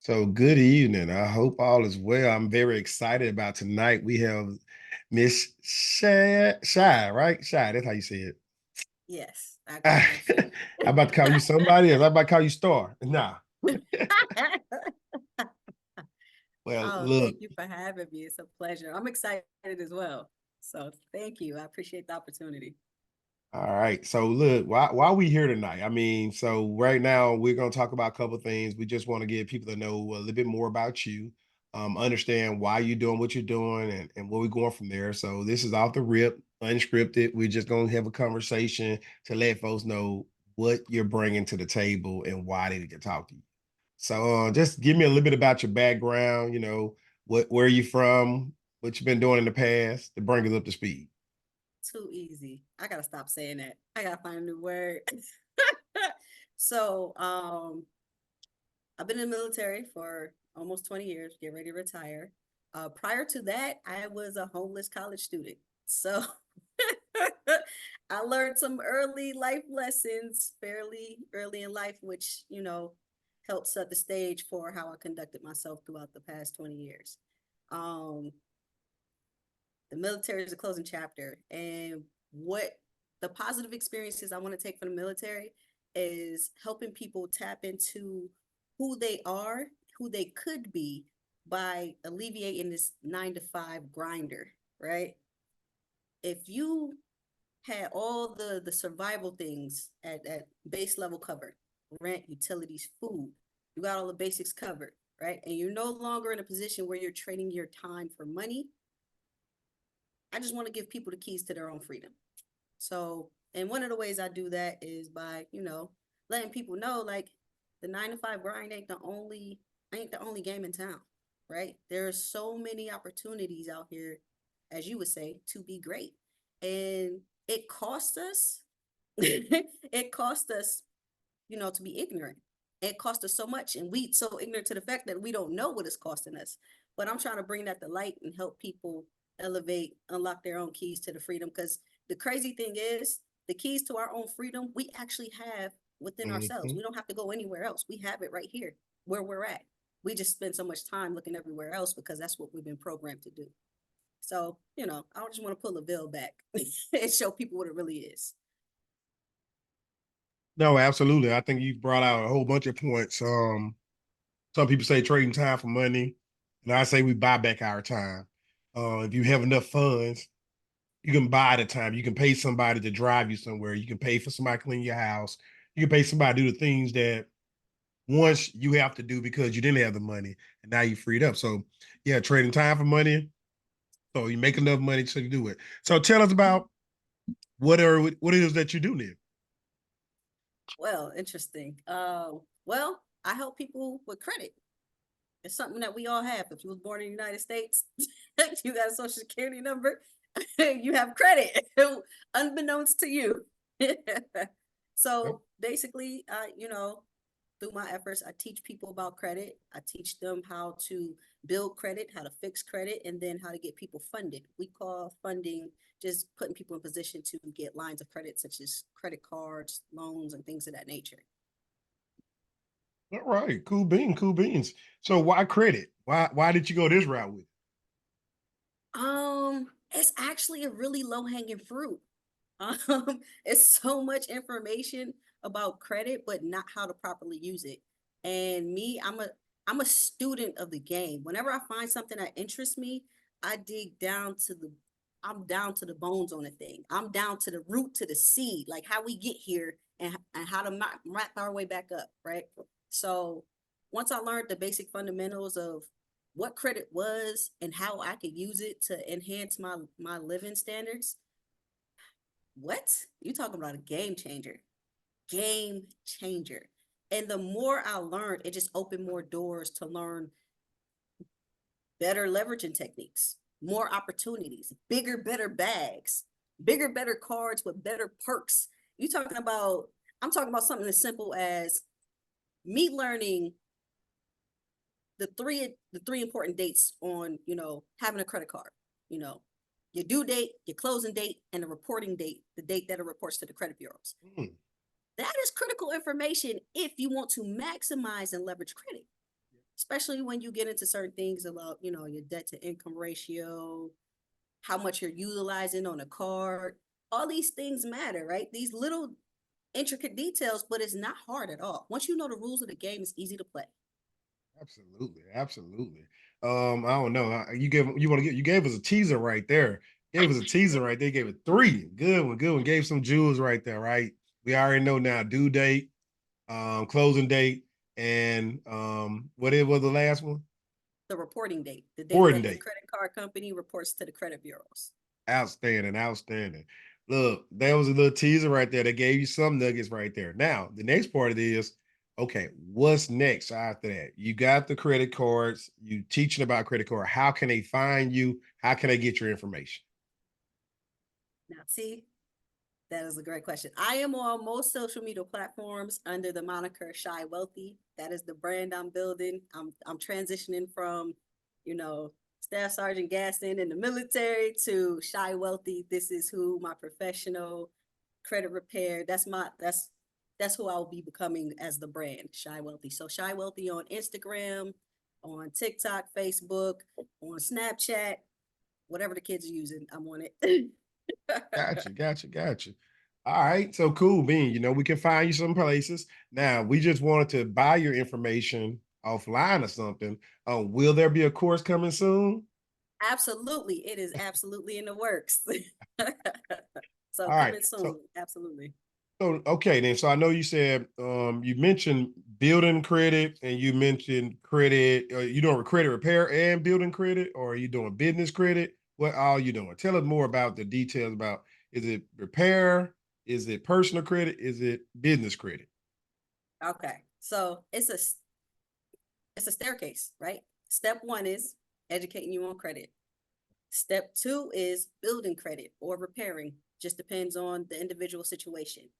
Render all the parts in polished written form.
So good evening. I hope all is well. I'm very excited about tonight. We have Miss Shai, right? Shai, that's how you say it. Yes, I go by I'm Shai. about to call you somebody else. I'm about to call you Star. Nah. Well, Oh, look. thank you for having me. It's a pleasure. I'm excited as well. So thank you. I appreciate the opportunity. All right. So look, why we here tonight? I mean, so right now we're gonna talk about a couple of things. We just want to get people to know a little bit more about you, understand why you're doing what you're doing and where we're going from there. So this is off the rip, unscripted. We're just gonna have a conversation to let folks know what you're bringing to the table and why they need to talk to you. So just give me a little bit about your background, where you from, what you've been doing in the past to bring us up to speed. Too easy. I gotta stop saying that. I gotta find a new word. So I've been in the military for almost 20 years, get ready to retire. Prior to that, I was a homeless college student. So I learned some early life lessons fairly early in life, which, helped set the stage for how I conducted myself throughout the past 20 years. Um, the military is a closing chapter. And what the positive experiences I want to take from the military is helping people tap into who they are, who they could be by alleviating this 9 to 5 grinder, right? If you had all the survival things at base level covered, rent, utilities, food, you got all the basics covered, right? And you're no longer in a position where you're trading your time for money. I just want to give people the keys to their own freedom. So, and one of the ways I do that is by, letting people know like the 9 to 5 grind ain't the only game in town, right? There are so many opportunities out here, as you would say, to be great. And it costs us, it costs us, to be ignorant. It costs us so much, and we so ignorant to the fact that we don't know what it's costing us. But I'm trying to bring that to light and help people elevate, unlock their own keys to the freedom. Because the crazy thing is, the keys to our own freedom, we actually have within ourselves. Mhm. We don't have to go anywhere else. We have it right here where we're at. We just spend so much time looking everywhere else because that's what we've been programmed to do. So, I just want to pull the veil back and show people what it really is. No, absolutely. I think you brought out a whole bunch of points. Some people say trading time for money, and I say we buy back our time. If you have enough funds, you can buy the time. You can pay somebody to drive you somewhere. You can pay for somebody to clean your house. You can pay somebody to do the things that once you have to do because you didn't have the money, and now you're freed up. So, yeah, trading time for money. So you make enough money to do it. So tell us about what it is that you do now. Well, interesting. Well, I help people with credit. It's something that we all have. If you was born in the United States, you got a social security number, you have credit, unbeknownst to you. So basically, through my efforts, I teach people about credit. I teach them how to build credit, how to fix credit, and then how to get people funded. We call funding just putting people in position to get lines of credit, such as credit cards, loans, and things of that nature. All right, cool bean, cool beans. So why credit? Why did you go this route with it? It's actually a really low hanging fruit. It's so much information about credit, but not how to properly use it. And me, I'm a student of the game. Whenever I find something that interests me, I dig down to the I'm down to the bones on the thing. I'm down to the root, to the seed, like how we get here and how to wrap our way back up, right? So once I learned the basic fundamentals of what credit was and how I could use it to enhance my living standards, what? You talking about a game changer. Game changer. And the more I learned, it just opened more doors to learn better leveraging techniques, more opportunities, bigger, better bags, bigger, better cards with better perks. You talking about, I'm talking about something as simple as me learning the three important dates on, having a credit card, you know, your due date, your closing date, and the reporting date, the date that it reports to the credit bureaus. Hmm. That is critical information if you want to maximize and leverage credit, especially when you get into certain things about, your debt to income ratio, how much you're utilizing on a card. All these things matter, right? These little intricate details, but it's not hard at all. Once you know the rules of the game, it's easy to play. Absolutely, absolutely. I don't know. You gave us a teaser right there. Gave us a teaser right there. Gave it three. Good one, good one. Gave some jewels right there, right? We already know now due date, closing date, and what it was the last one? The reporting date, the date Boarding that the date. credit card company reports to the credit bureaus. Outstanding, outstanding. Look, that was a little teaser right there. That gave you some nuggets right there. Now, the next part of it is, okay, what's next after that? You got the credit cards, you teaching about credit card. How can they find you? How can they get your information? Now, see, that is a great question. I am on most social media platforms under the moniker Shai Wealthy. That is the brand I'm building. I'm transitioning from, you know, Staff Sergeant Gaston in the military to Shai Wealthy. This is who my professional credit repair. That's who I will be becoming as the brand, Shai Wealthy. So Shai Wealthy on Instagram, on TikTok, Facebook, on Snapchat, whatever the kids are using, I'm on it. Gotcha, gotcha, gotcha. All right, so cool, Bean. We can find you some places. Now, we just wanted to buy your information offline or something. Will there be a course coming soon? Absolutely. It is absolutely in the works. So All right, coming soon. so Absolutely. okay then. So I know you said you mentioned building credit and you mentioned credit. You doing credit repair and building credit, or are you doing business credit? What are you doing? Tell us more about the details about is it repair? Is it personal credit? Is it business credit? Okay. So it's a staircase, right? Step one is educating you on credit. Step two is building credit or repairing. Just depends on the individual situation.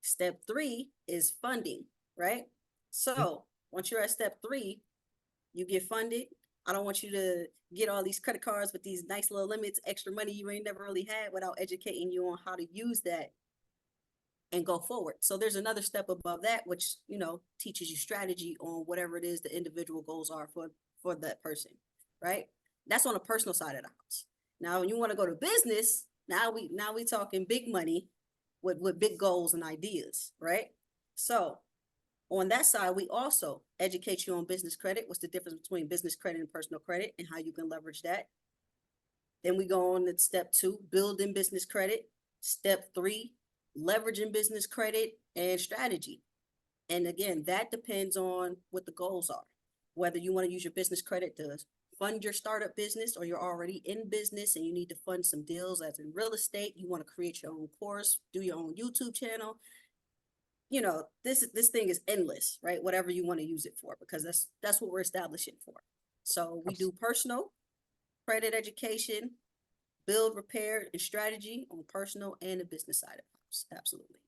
Step three is funding, right? So once you're at step three, you get funded. I don't want you to get all these credit cards with these nice little limits, extra money you ain't never really had without educating you on how to use that and go forward. So there's another step above that, which, teaches you strategy on whatever it is the individual goals are for that person, right? That's on the personal side of the house. Now, when you want to go to business, now we talking big money with big goals and ideas, right? So on that side, we also educate you on business credit. What's the difference between business credit and personal credit and how you can leverage that? Then we go on to step two, building business credit. Step three, leveraging business credit and strategy. And again, that depends on what the goals are. Whether you want to use your business credit to fund your startup business or you're already in business and you need to fund some deals as in real estate, you want to create your own course, do your own YouTube channel. This thing is endless, right? Whatever you want to use it for, because that's what we're establishing for. So we do personal credit education, build, repair, and strategy on personal and the business side of the house. Absolutely.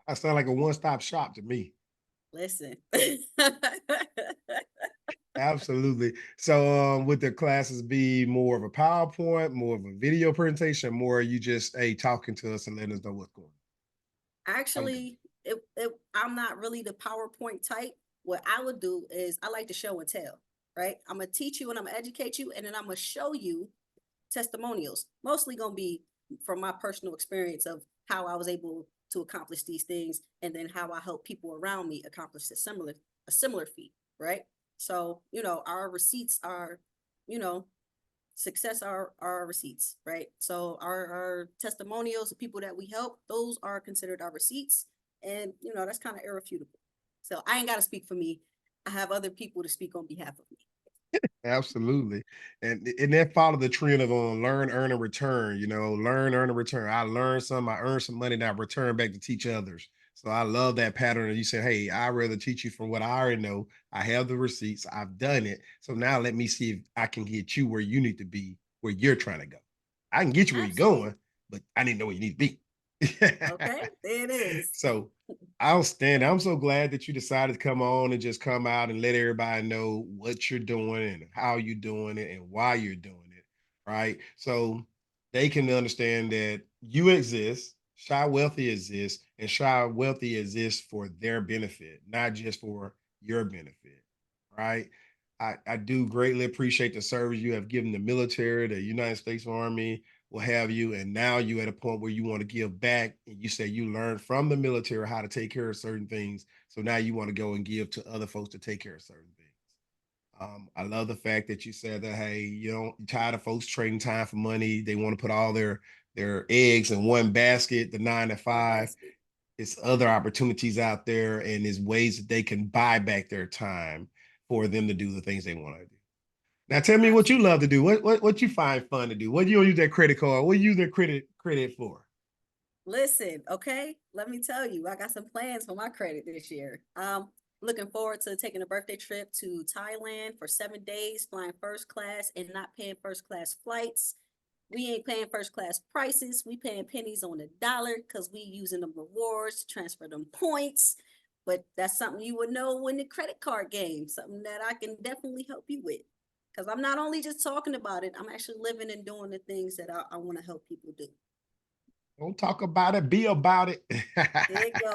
I sound like a one-stop shop to me. Listen. Absolutely. So, would the classes be more of a PowerPoint, more of a video presentation, more you just talking to us and letting us know what's going on? Actually, I'm not really the PowerPoint type. What I would do is I like to show and tell, right? I'm gonna teach you and I'm gonna educate you, and then I'm gonna show you testimonials. Mostly gonna be from my personal experience of how I was able to accomplish these things, and then how I help people around me accomplish a similar feat, right? So our receipts are, you know, success are our receipts, right? So our testimonials, the people that we help, those are considered our receipts, and that's kind of irrefutable. So I ain't got to speak for me. I have other people to speak on behalf of me. Absolutely. And that follow the trend of on learn, earn, and return, learn, earn, and return. I learned some, I earned some money, now I return back to teach others. So I love that pattern. And you said, hey, I'd rather teach you from what I already know. I have the receipts, I've done it. So now let me see if I can get you where you need to be, where you're trying to go. I can get you where you're Absolutely. going, but I need to know where you need to be. Okay, there it is. So outstanding. I'm so glad that you decided to come on and just come out and let everybody know what you're doing and how you're doing it and why you're doing it. Right. So they can understand that you exist. Shy Wealthy exists, and Shy Wealthy exists for their benefit, not just for your benefit, right? I do greatly appreciate the service you have given the military, the United States Army, what have you. And now you're at a point where you want to give back. And you say you learned from the military how to take care of certain things. So now you want to go and give to other folks to take care of certain things. I love the fact that you said that, hey, you're tired of folks trading time for money. They want to put all their eggs in one basket, the 9 to 5. Basket. It's other opportunities out there, and there's ways that they can buy back their time for them to do the things they want to do. Now tell me what you love Absolutely. to do. What you find fun to do? What do you use that credit card? What do you use that credit for? Listen, okay, let me tell you, I got some plans for my credit this year. Looking forward to taking a birthday trip to Thailand for 7 days, flying first class and not paying first class flights. We ain't paying first class prices. We paying pennies on the dollar because we using them rewards to transfer them points. But that's something you would know in the credit card game, something that I can definitely help you with. Because I'm not only just talking about it, I'm actually living and doing the things that I want to help people do. Don't talk about it, be about it. There you go.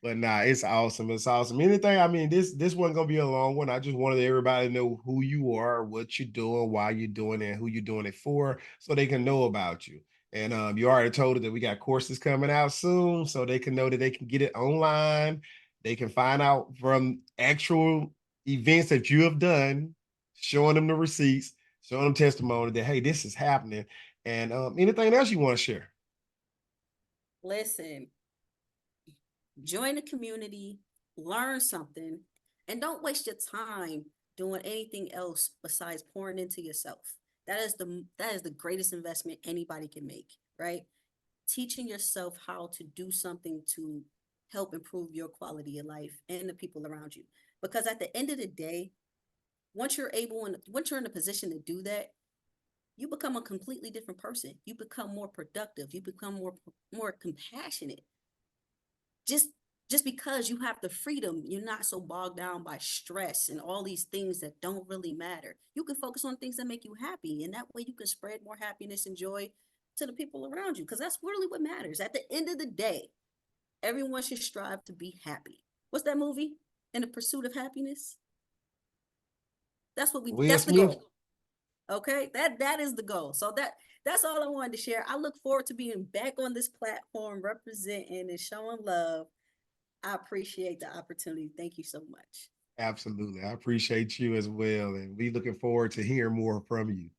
But nah, it's awesome. It's awesome. Anything, I mean, this wasn't gonna be a long one. I just wanted everybody to know who you are, what you're doing, why you're doing it, and who you're doing it for, so they can know about you. And you already told us that we got courses coming out soon, so they can know that they can get it online. They can find out from actual events that you have done, showing them the receipts, showing them testimony that, hey, this is happening. And anything else you want to share? Listen, join the community, learn something, and don't waste your time doing anything else besides pouring into yourself. That is the greatest investment anybody can make, right? Teaching yourself how to do something to help improve your quality of life and the people around you. Because at the end of the day, once you're in a position to do that, you become a completely different person. You become more productive. You become more compassionate. Just just because you have the freedom, you're not so bogged down by stress and all these things that don't really matter. You can focus on things that make you happy, and that way you can spread more happiness and joy to the people around you, because that's really what matters. At the end of the day, everyone should strive to be happy. What's that movie? In the Pursuit of Happiness? Will That's the Smith? goal. Okay, that is the goal. So that's all I wanted to share. I look forward to being back on this platform representing and showing love. I appreciate the opportunity. Thank you so much. Absolutely. I appreciate you as well. And we looking forward to hearing more from you.